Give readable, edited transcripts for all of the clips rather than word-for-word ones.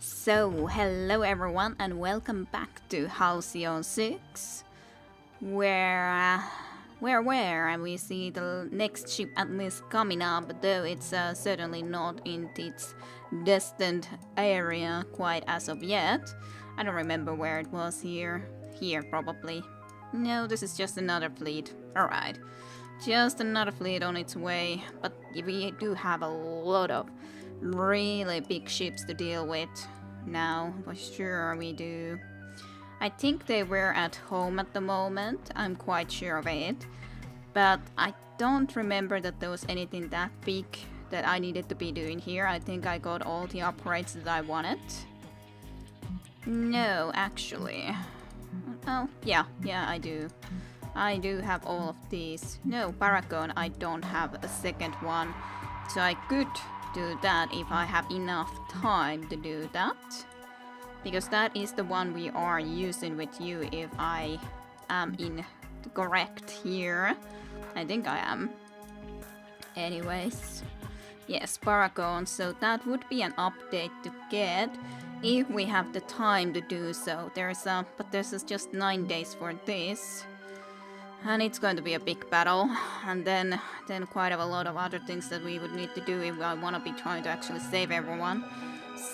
So, hello everyone and welcome back to Halcyon 6, where we see the next ship at least coming up, though it's certainly not in its destined area quite as of yet. I don't remember where it was here. Here, probably. No, this is just another fleet. Alright. Just another fleet on its way, but we do have a lot of really big ships to deal with now, for sure we do. I think they were at home at the moment, I'm quite sure of it, but I don't remember that there was anything that big that I needed to be doing here. I think I got all the upgrades that I wanted. No, actually. Oh, yeah, I do. I do have all of these. No, Paragon, I don't have a second one, so I could do that if I have enough time to do that, because that is the one we are using with you if I am correct here. I think I am. Anyways, yes, Paragon, so that would be an update to get if we have the time to do so. But there's just 9 days for this. And it's going to be a big battle, and then quite a lot of other things that we would need to do if I want to be trying to actually save everyone.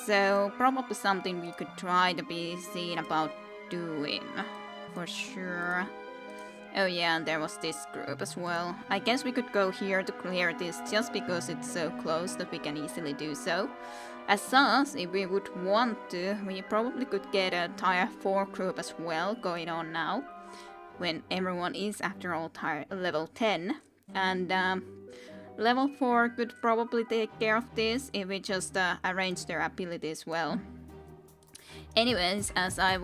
So probably something we could try to be seen about doing, for sure. Oh yeah, and there was this group as well. I guess we could go here to clear this just because it's so close that we can easily do so. As such, if we would want to, we probably could get a tier 4 group as well going on now, when everyone is after all level 10, and level 4 could probably take care of this if we just arrange their abilities well. Anyways, as I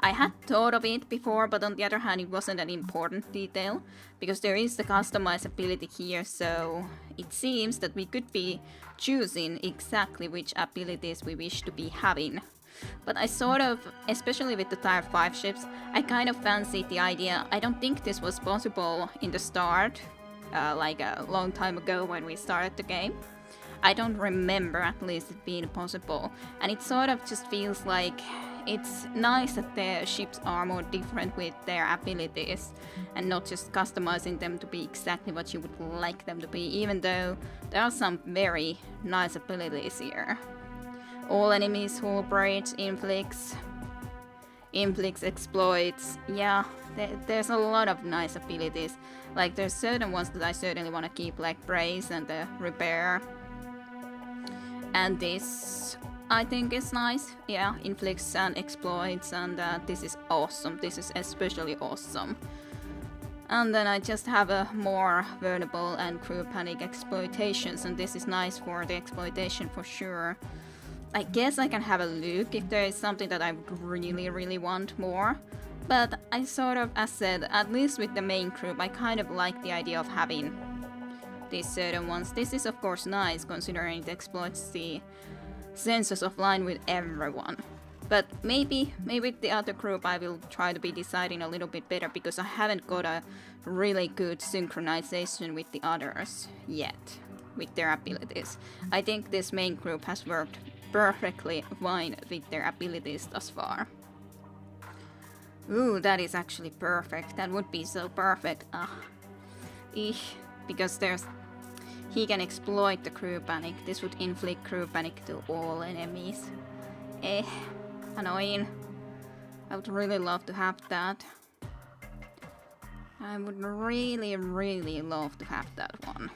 had thought of it before, but on the other hand it wasn't an important detail, because there is the customizability here, so it seems that we could be choosing exactly which abilities we wish to be having. But I sort of, especially with the tier 5 ships, I kind of fancied the idea. I don't think this was possible in the start, like a long time ago when we started the game. I don't remember at least it being possible, and it sort of just feels like it's nice that the ships are more different with their abilities and not just customizing them to be exactly what you would like them to be, even though there are some very nice abilities here. All enemies, hull breach, inflicts, exploits. Yeah, there's a lot of nice abilities. Like there's certain ones that I certainly want to keep, like brace and the repair. And this I think is nice. Yeah, inflicts and exploits, and this is awesome. This is especially awesome. And then I just have a more vulnerable and crew panic exploitations, and this is nice for the exploitation for sure. I guess I can have a look if there is something that I would really want more. But I sort of, as said, at least with the main group, I kind of like the idea of having these certain ones. This is of course nice considering it exploits the senses of line with everyone. But maybe with the other group I will try to be deciding a little bit better, because I haven't got a really good synchronization with the others yet, with their abilities. I think this main group has worked perfectly fine with their abilities thus far. Ooh, that is actually perfect. That would be so perfect. Because he can exploit the crew panic. This would inflict crew panic to all enemies. Annoying. I would really love to have that. I would really love to have that one.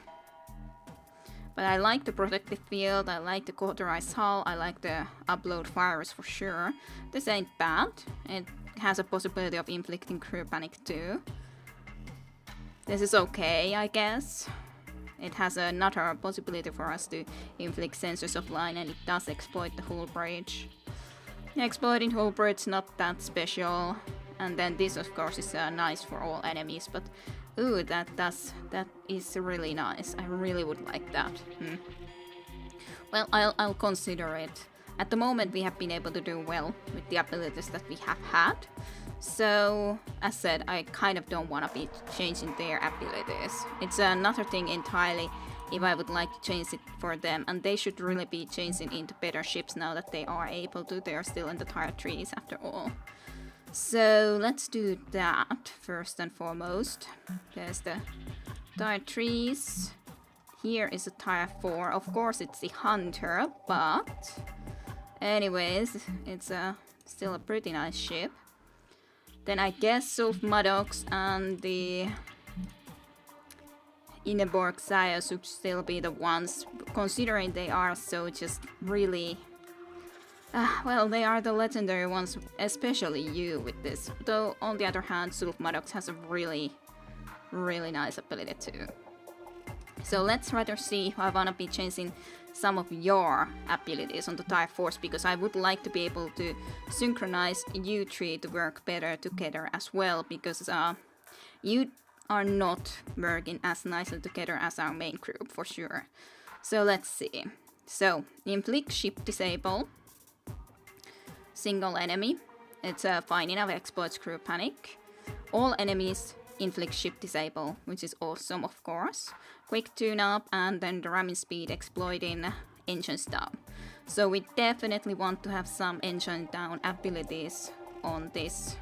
But I like the protective field, I like the cauterized hull, I like the upload fires for sure. This ain't bad. It has a possibility of inflicting crew panic too. This is okay, I guess. It has another possibility for us to inflict sensors of line, and it does exploit the hull breach. Exploiting hull breach not that special. And then this of course is nice for all enemies, but ooh, that is really nice. I really would like that. Well, I'll consider it. At the moment we have been able to do well with the abilities that we have had. So, as said, I kind of don't want to be changing their abilities. It's another thing entirely if I would like to change it for them. And they should really be changing into better ships now that they are able to. They are still in the tier 3s after all. So let's do that first and foremost. There's the tier 3s. Here is a tier 4. Of course it's the Hunter, but anyways, it's still a pretty nice ship. Then I guess Sulf Maddox and the Ingeborg Saya should still be the ones, considering they are so just really... well, they are the legendary ones, especially you with this. Though, on the other hand, Sulf Maddox has a really nice ability too. So let's rather see if I wanna be changing some of your abilities on the tier 4s, because I would like to be able to synchronize you three to work better together as well, because you are not working as nicely together as our main group for sure. So let's see. So, inflict ship disable. Single enemy. It's a fine enough, exploits crew panic. All enemies inflict ship disable, which is awesome of course. Quick tune up, and then the ramming speed exploiting engines down. So we definitely want to have some engine down abilities on this.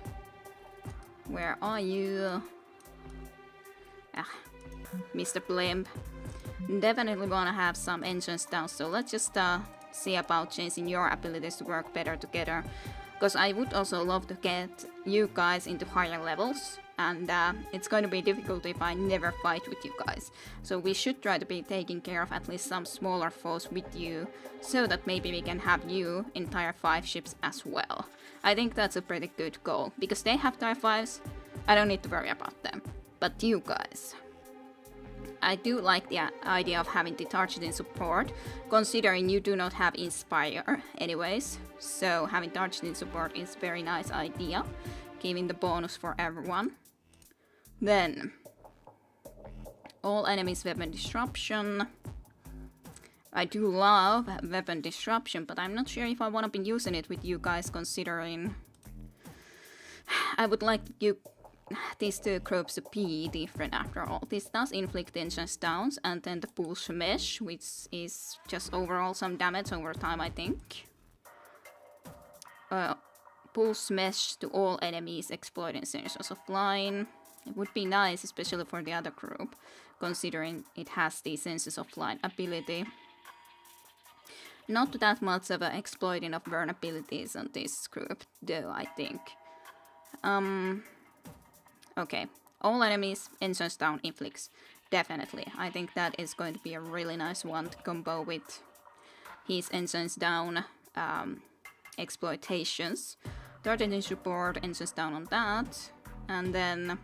Where are you? Mr. Blimp. Definitely wanna have some engines down, so let's just see about changing your abilities to work better together. Because I would also love to get you guys into higher levels, and it's going to be difficult if I never fight with you guys. So we should try to be taking care of at least some smaller foes with you, so that maybe we can have you in tier 5 ships as well. I think that's a pretty good goal, because they have tier 5s, I don't need to worry about them. But you guys, I do like the idea of having the targeting support, considering you do not have Inspire anyways. So having targeting support is a very nice idea, giving the bonus for everyone. Then, all enemies weapon disruption. I do love weapon disruption, but I'm not sure if I want to be using it with you guys, considering I would like you these two groups to be different after all. This does inflict engines downs, and then the pulse mesh, which is just overall some damage over time, I think. Pulse mesh to all enemies exploiting senses of line. It would be nice, especially for the other group, considering it has the senses of line ability. Not that much of a exploiting of vulnerabilities on this group, though, I think. Okay, all enemies, engines down, inflicts. Definitely. I think that is going to be a really nice one to combo with his engines down exploitations. Targeting support, engines down on that. And then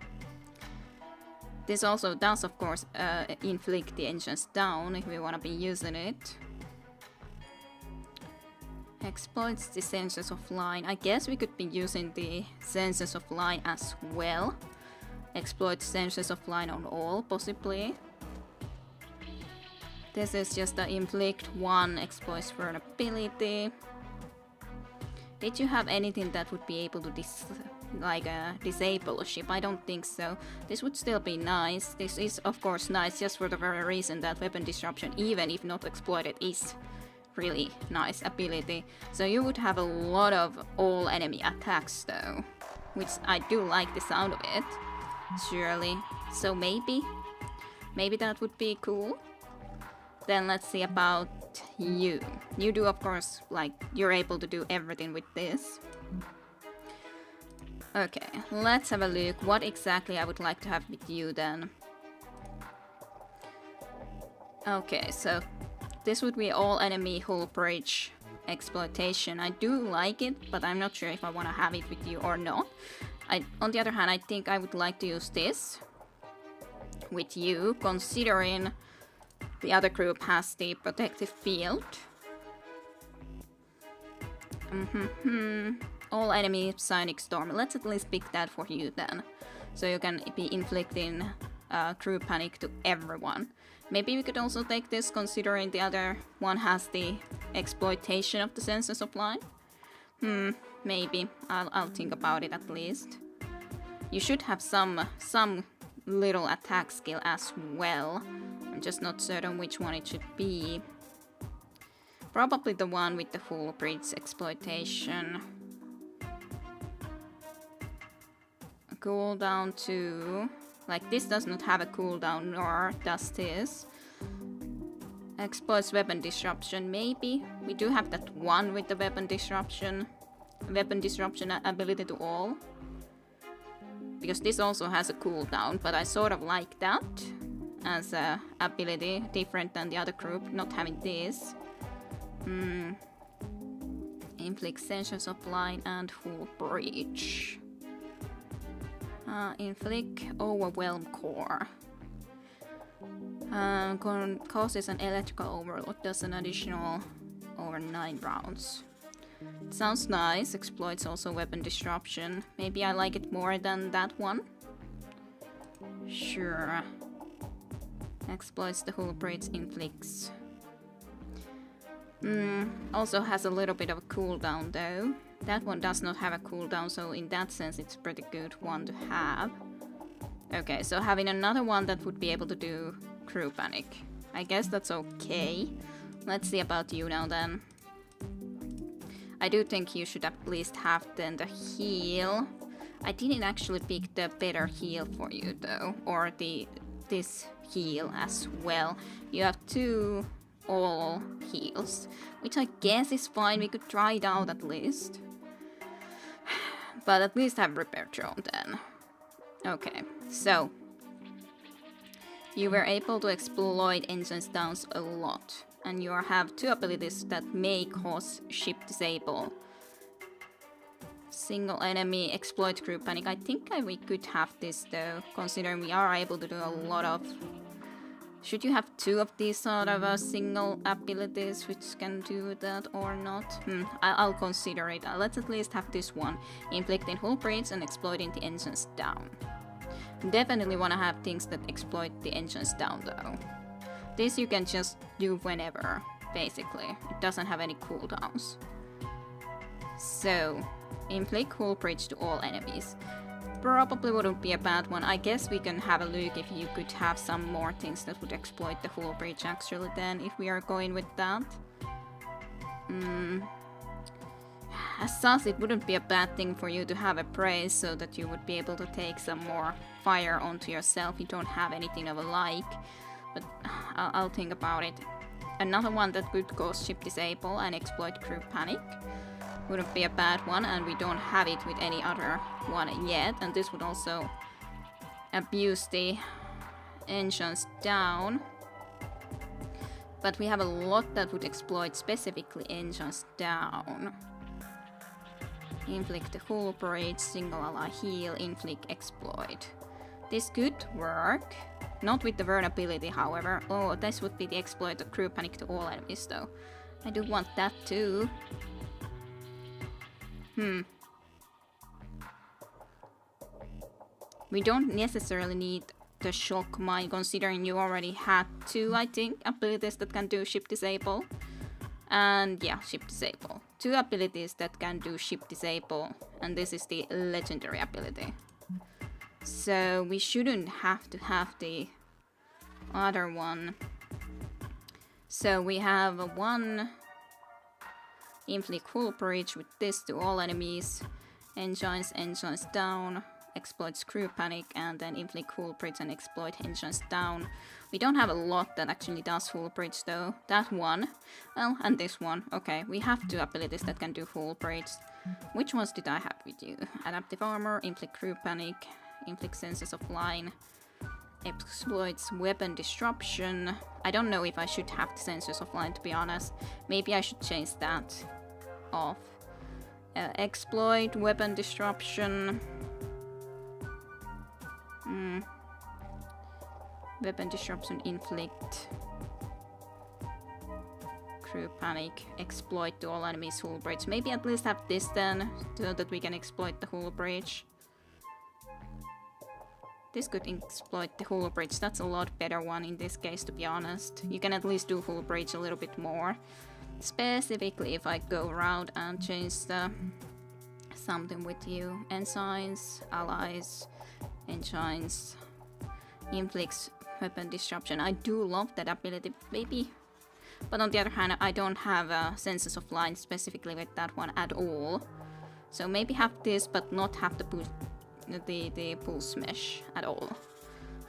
this also does, of course, inflict the engines down if we want to be using it. Exploits the senses of line. I guess we could be using the senses of line as well. Exploit senses of line on all, possibly. This is just the inflict 1 exploits vulnerability. Did you have anything that would be able to disable a ship? I don't think so. This would still be nice. This is of course nice just for the very reason that weapon disruption, even if not exploited, is really nice ability. So you would have a lot of all enemy attacks though, which I do like the sound of it. Surely. So maybe that would be cool. Then let's see about you. You do, of course, like, you're able to do everything with this. Okay, let's have a look what exactly I would like to have with you then. Okay, so this would be all enemy hull bridge exploitation. I do like it, but I'm not sure if I want to have it with you or not. On the other hand, I think I would like to use this with you, considering the other group has the protective field. All enemy psionic storm. Let's at least pick that for you then, so you can be inflicting crew panic to everyone. Maybe we could also take this, considering the other one has the exploitation of the senses of line. Maybe. I'll think about it at least. You should have some little attack skill as well. I'm just not certain which one it should be. Probably the one with the full bridge exploitation. Cooldown 2. Like, this does not have a cooldown, nor does this. Exploits weapon disruption, maybe. We do have that one with the weapon disruption ability to all. Because this also has a cooldown, but I sort of like that as a ability, different than the other group, not having this. Inflict Senses of Line and Full Breach. Inflict Overwhelm Core. Causes an electrical overload, does an additional over 9 rounds. It sounds nice. Exploits also weapon disruption. Maybe I like it more than that one. Sure. Exploits the Hull Bridge, inflicts. Also has a little bit of a cooldown though. That one does not have a cooldown, so in that sense it's a pretty good one to have. Okay, so having another one that would be able to do Crew Panic. I guess that's okay. Let's see about you now then. I do think you should at least have then the heal. I didn't actually pick the better heal for you though, or this heal as well. You have 2 all heals, which I guess is fine. We could try it out at least. But at least have Repair Drone then. Okay, so you were able to exploit engines downs a lot, and you have 2 abilities that may cause ship disable. Single enemy, exploit Crew Panic. I think we could have this though, considering we are able to do a lot of... Should you have 2 of these sort of single abilities which can do that or not? I'll consider it. Let's at least have this one. Inflicting Hull Breach and exploiting the engines down. Definitely want to have things that exploit the engines down though. This you can just do whenever, basically. It doesn't have any cooldowns. So, inflict Hull Breach to all enemies. Probably wouldn't be a bad one. I guess we can have a look if you could have some more things that would exploit the Hull Breach actually then, if we are going with that. As such, it wouldn't be a bad thing for you to have a praise so that you would be able to take some more fire onto yourself. You don't have anything of a like, but I'll think about it. Another one that could cause ship disable and exploit Crew Panic wouldn't be a bad one, and we don't have it with any other one yet. And this would also abuse the engines down. But we have a lot that would exploit specifically engines down. Inflict the Hull Breach, single ally heal, inflict exploit. This could work. Not with the vulnerability, however. Oh, this would be the exploit of Crew Panic to all enemies though. I do want that too. We don't necessarily need the Shock Mine, considering you already had 2, I think, abilities that can do ship disable. And yeah, ship disable. 2 abilities that can do ship disable, and this is the legendary ability. So we shouldn't have to have the other one. So we have 1 inflict Hull Breach with this to all enemies. Engines down. Exploits Crew Panic, and then inflict Hull Breach and exploit engines down. We don't have a lot that actually does Hull Breach though. That one, well, and this one. Okay, we have 2 abilities that can do Hull Breach. Which ones did I have with you? Adaptive Armor, inflict Crew Panic, inflict Senses of Line, exploits weapon disruption. I don't know if I should have the Senses of Line, to be honest. Maybe I should change that off. Exploit weapon disruption. Weapon disruption, inflict Crew Panic, exploit to all enemies Hull Breach. Maybe at least have this then, so that we can exploit the Hull Breach. This could exploit the Hull Breach. That's a lot better one in this case, to be honest. You can at least do Hull Breach a little bit more. Specifically if I go around and change the something with you. Ensigns, allies, engines, inflicts weapon disruption. I do love that ability, baby. But on the other hand, I don't have senses of line specifically with that one at all. So maybe have this, but not have the pulse mesh at all.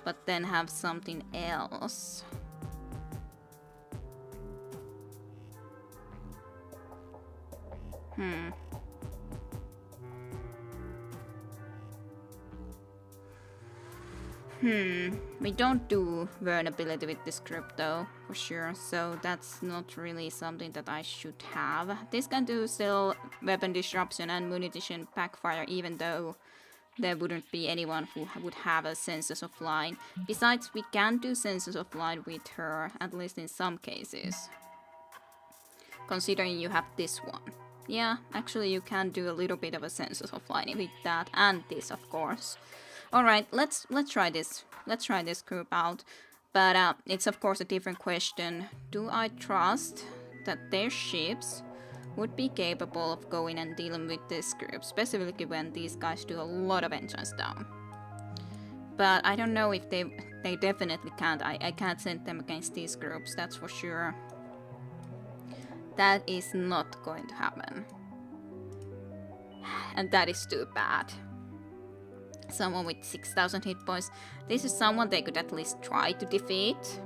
But then have something else. We don't do vulnerability with this group though, for sure, so that's not really something that I should have. This can do still weapon disruption and munition backfire, even though there wouldn't be anyone who would have a senses of line. Besides, we can do senses of line with her, at least in some cases. Considering you have this one. Yeah, actually you can do a little bit of a senses of line with that, and this of course. Alright, let's try this. Let's try this group out. But it's of course a different question. Do I trust that their ships would be capable of going and dealing with this group, specifically when these guys do a lot of engines down? But I don't know if they definitely can't. I can't send them against these groups, that's for sure. That is not going to happen. And that is too bad. Someone with 6,000 hit points. This is someone they could at least try to defeat.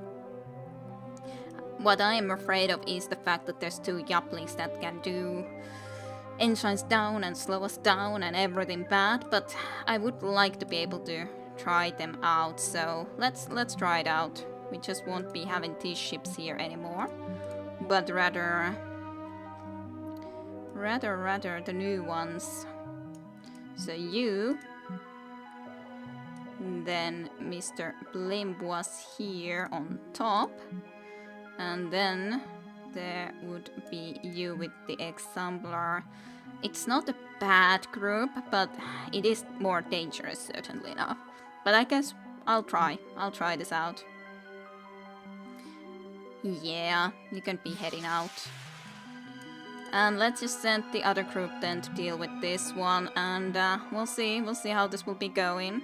What I am afraid of is the fact that there's two Yaplings that can do engines down and slow us down and everything bad, but I would like to be able to try them out, so let's try it out. We just won't be having these ships here anymore, but rather the new ones. So you, then Mr. Blimp was here on top, and then there would be you with the Exemplar. It's not a bad group, but it is more dangerous, certainly enough. But I guess I'll try this out. Yeah, you can be heading out. And let's just send the other group then to deal with this one, and we'll see how this will be going.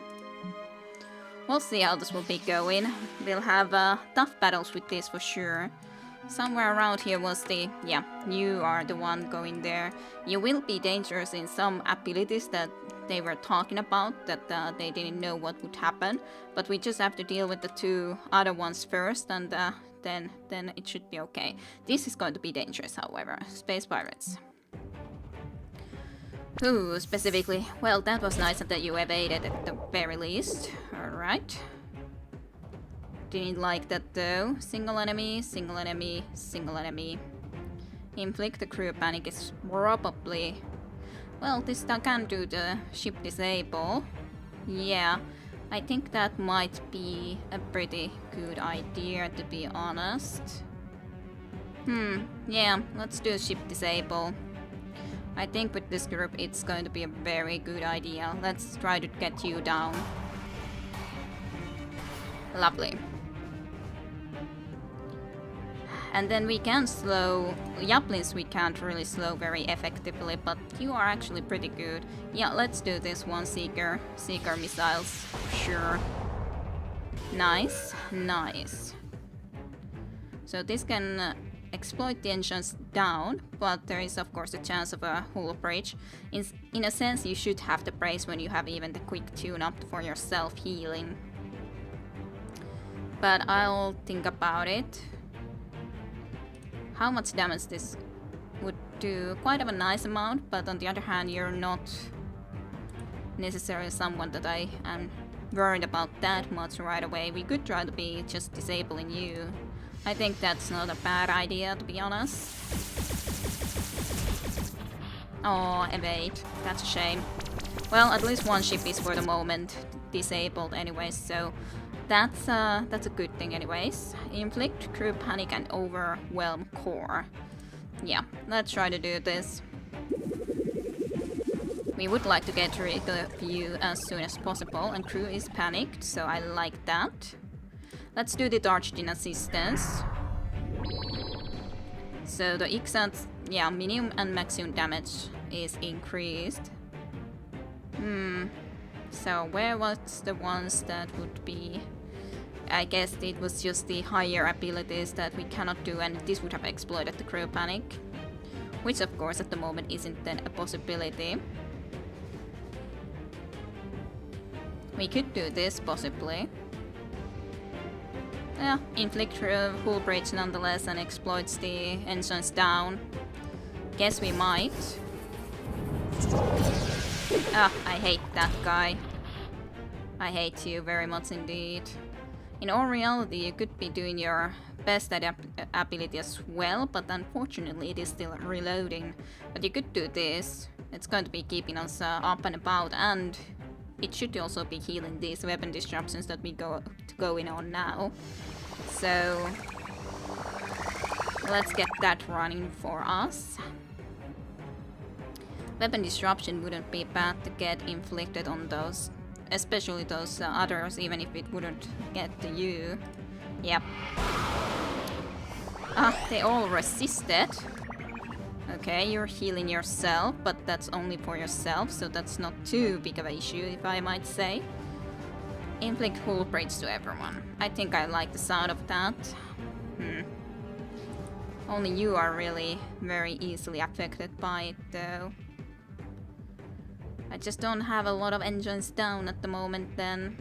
We'll see how this will be going. We'll have tough battles with this for sure. Somewhere around here was the... yeah, you are the one going there. You will be dangerous in some abilities that they were talking about, that they didn't know what would happen. But we just have to deal with the two other ones first, and then it should be okay. This is going to be dangerous, however. Space Pirates. Ooh, specifically. Well, that was nice that you evaded at the very least. Alright. Didn't like that though. Single enemy, single enemy, single enemy. Inflict the crew panic is probably... well, this can do the ship disable. Yeah, I think that might be a pretty good idea, to be honest. Yeah, let's do ship disable. I think with this group it's going to be a very good idea. Let's try to get you down. Lovely. And then we can slow... Yaplings we can't really slow very effectively, but you are actually pretty good. Yeah, let's do this one, Seeker. Seeker missiles, sure. Nice, nice. So this can exploit the engines down, but there is of course a chance of a hull breach. In a sense, you should have the brace when you have even the quick tune-up for your self-healing. But I'll think about it. How much damage this would do? Quite of a nice amount, but on the other hand, you're not necessarily someone that I am worried about that much right away. We could try to be just disabling you. I think that's not a bad idea, to be honest. Oh, evade. That's a shame. Well, at least one ship is for the moment disabled anyways, so that's a good thing anyways. Inflict crew panic and overwhelm core. Yeah, let's try to do this. We would like to get rid of you as soon as possible, and crew is panicked, so I like that. Let's do the Darchdin assistance. So the exact, yeah, minimum and maximum damage is increased. So where was the ones that would be I guess it was just the higher abilities that we cannot do, and this would have exploited the crew panic. Which of course at the moment isn't then a possibility. We could do this possibly. Yeah, inflict hull breach nonetheless and exploits the engines down. Guess we might. Ah, I hate that guy. I hate you very much indeed. In all reality, you could be doing your best ability as well, but unfortunately it is still reloading. But you could do this. It's going to be keeping us up and about, and it should also be healing these weapon disruptions that we going on now. So let's get that running for us. Weapon disruption wouldn't be bad to get inflicted on those, especially those others, even if it wouldn't get to you. Yep. Ah, they all resisted. Okay, you're healing yourself, but that's only for yourself, so that's not too big of an issue, if I might say. Inflict hull breach to everyone. I think I like the sound of that. Only you are really very easily affected by it, though. I just don't have a lot of engines down at the moment then.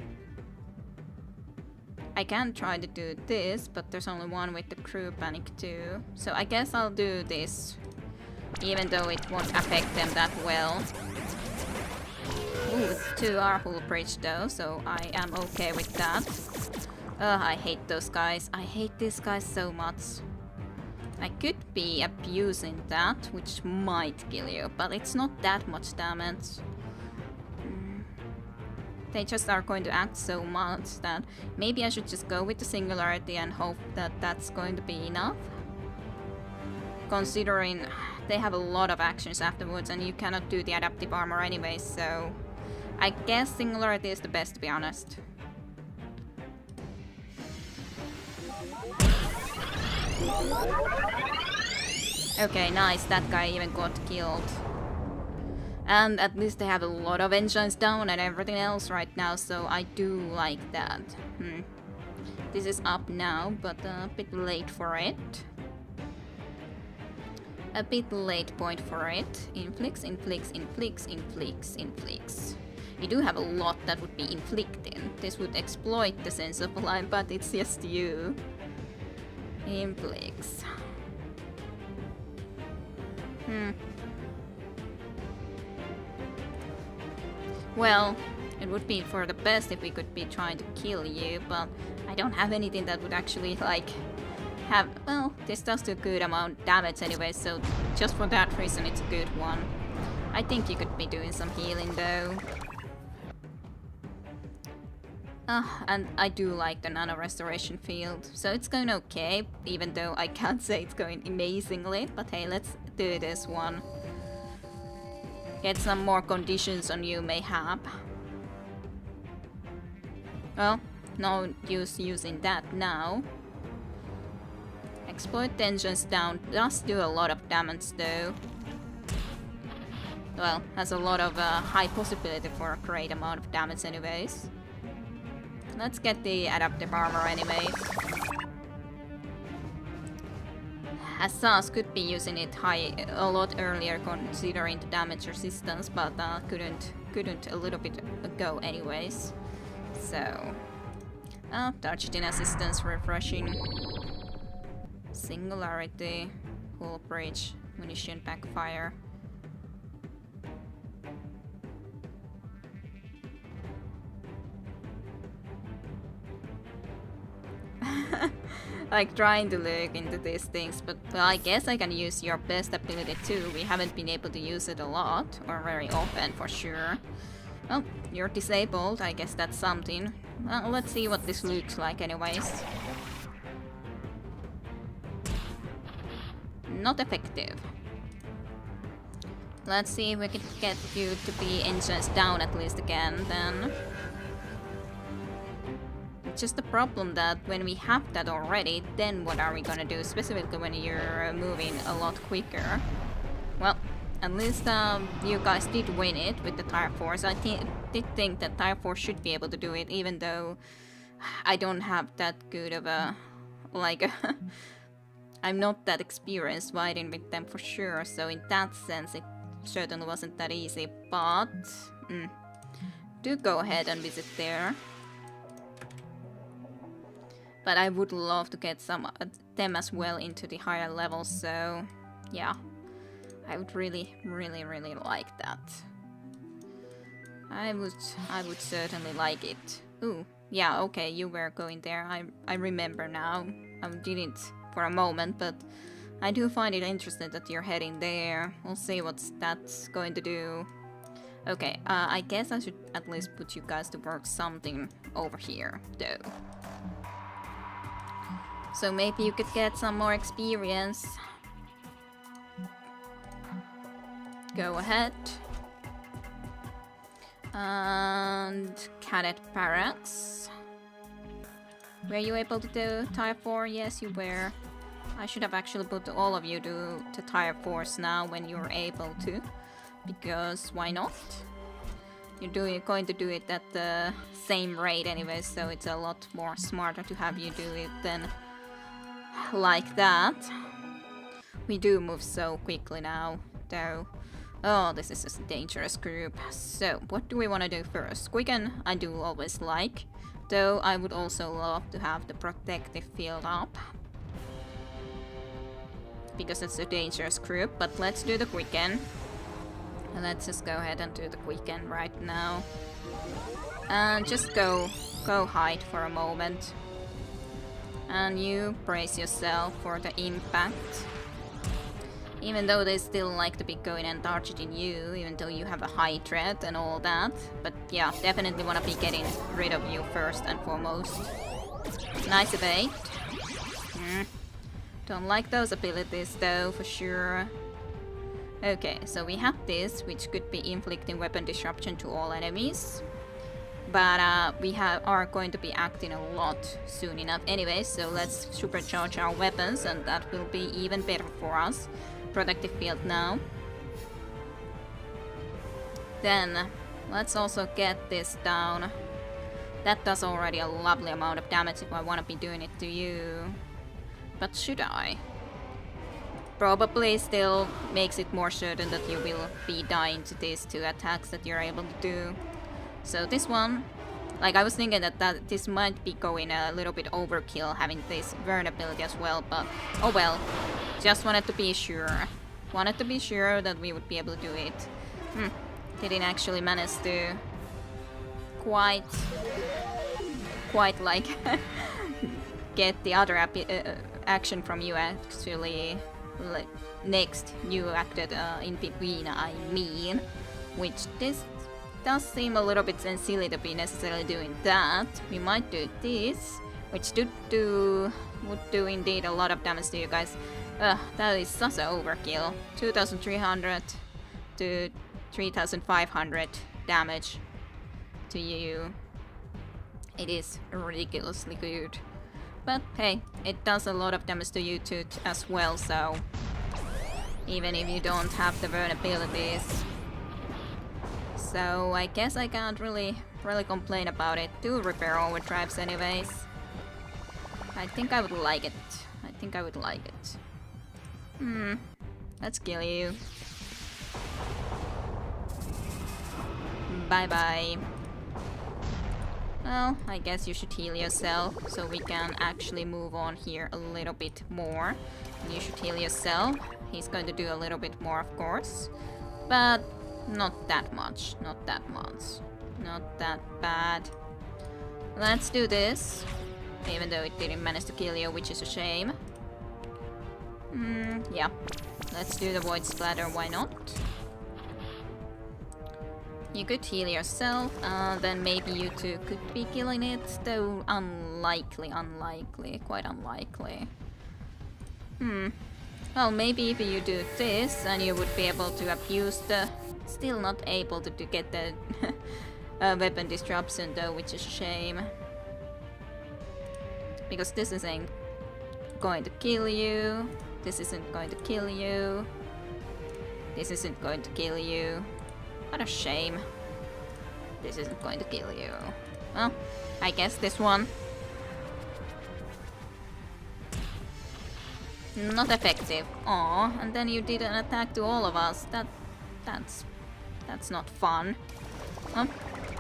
I can try to do this, but there's only one with the crew panic too. So I guess I'll do this, even though it won't affect them that well. Ooh, 2 are hull breach though, so I am okay with that. I hate those guys. I hate these guys so much. I could be abusing that, which might kill you, but it's not that much damage. They just are going to act so much that maybe I should just go with the singularity and hope that that's going to be enough. Considering they have a lot of actions afterwards and you cannot do the adaptive armor anyway, so I guess singularity is the best, to be honest. Okay, nice, that guy even got killed. And at least they have a lot of engines down and everything else right now, so I do like that. This is up now, but a bit late for it. A bit late point for it. Inflicts, inflicts, inflicts, inflicts, inflicts. You do have a lot that would be inflicting. This would exploit the sense of life, but it's just you. Inflicts. Well, it would be for the best if we could be trying to kill you, but I don't have anything that would actually, like, have... Well, this does a good amount of damage anyway, so just for that reason it's a good one. I think you could be doing some healing, though. And I do like the nano restoration field, so it's going okay, even though I can't say it's going amazingly, but hey, let's do this one. Get some more conditions on you, mayhap. Well, no use using that now. Exploit the engines down does do a lot of damage though. Well, has a lot of high possibility for a great amount of damage anyways. Let's get the adaptive armor anyways. Assas could be using it a lot earlier considering the damage resistance, but couldn't a little bit ago anyways. So, touched in assistance, refreshing. Singularity, hull breach, munition backfire. Like trying to look into these things, but well, I guess I can use your best ability too. We haven't been able to use it a lot, or very often for sure. Well, you're disabled, I guess that's something. Well, let's see what this looks like anyways. Not effective. Let's see if we can get you to be engines down at least again then. It's just the problem that when we have that already, then what are we gonna do, specifically when you're moving a lot quicker? Well, at least you guys did win it with the Tire Force. I did think that Tire Force should be able to do it, even though I don't have that good of a... like... I'm not that experienced fighting with them for sure, so in that sense it certainly wasn't that easy, but... do go ahead and visit there. But I would love to get some them as well into the higher levels, so... yeah. I would really like that. I would certainly like it. Ooh, yeah, okay, you were going there. I remember now. I didn't for a moment, but I do find it interesting that you're heading there. We'll see what that's going to do. Okay, I guess I should at least put you guys to work something over here, though. So maybe you could get some more experience. Go ahead. And Cadet Barracks. Were you able to do Tier 4? Yes, you were. I should have actually put all of you to Tier 4s now when you're able to. Because why not? You're going to do it at the same rate anyway, so it's a lot more smarter to have you do it than like that. We do move so quickly now, though. Oh, this is a dangerous group. So, what do we want to do first? Quicken, I do always like. Though, I would also love to have the protective field up. Because it's a dangerous group, but let's do the Quicken. Let's just go ahead and do the Quicken right now. And just go hide for a moment. And you brace yourself for the impact. Even though they still like to be going and targeting you, even though you have a high threat and all that. But yeah, definitely want to be getting rid of you first and foremost. Nice evade. Don't like those abilities though, for sure. Okay, so we have this, which could be inflicting weapon disruption to all enemies. But we are going to be acting a lot soon enough anyway, so let's supercharge our weapons and that will be even better for us. Protective field now. Then let's also get this down. That does already a lovely amount of damage if I want to be doing it to you. But should I? Probably still makes it more certain that you will be dying to these two attacks that you're able to do. So this one, like I was thinking that this might be going a little bit overkill having this vulnerability as well, but oh well. Just wanted to be sure. Wanted to be sure that we would be able to do it. Didn't actually manage to quite like get the other action from you actually like, next you acted in between, I mean. Which this does seem a little bit silly to be necessarily doing that. We might do this, which would do indeed a lot of damage to you guys. That is such an overkill. 2,300 to 3,500 damage to you. It is ridiculously good. But hey, it does a lot of damage to you too as well, so even if you don't have the vulnerabilities. So I guess I can't really complain about it. Do repair overdrives anyways. I think I would like it. Let's kill you. Bye bye. Well, I guess you should heal yourself so we can actually move on here a little bit more. You should heal yourself. He's going to do a little bit more, of course. But not that much. Not that bad. Let's do this. Even though it didn't manage to kill you, which is a shame. Yeah. Let's do the Void Splatter, why not? You could heal yourself, then maybe you two could be killing it, though unlikely, quite unlikely. Well, maybe if you do this, and you would be able to abuse the... Still not able to get the weapon disruption though, which is a shame. Because this isn't going to kill you. This isn't going to kill you. This isn't going to kill you. What a shame. This isn't going to kill you. Well, I guess this one. Not effective. Aw, and then you did an attack to all of us. That's not fun.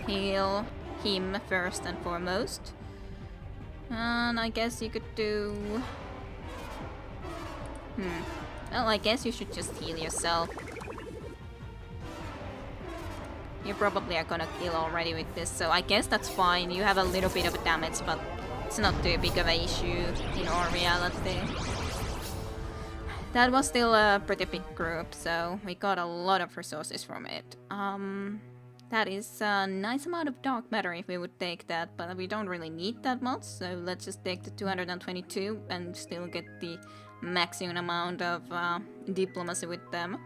Heal him first and foremost. And I guess you could do... Well, I guess you should just heal yourself. You probably are gonna kill already with this, so I guess that's fine. You have a little bit of damage, but it's not too big of an issue in our reality. That was still a pretty big group, so we got a lot of resources from it. That is a nice amount of dark matter if we would take that, but we don't really need that much, so let's just take the 222 and still get the maximum amount of diplomacy with them.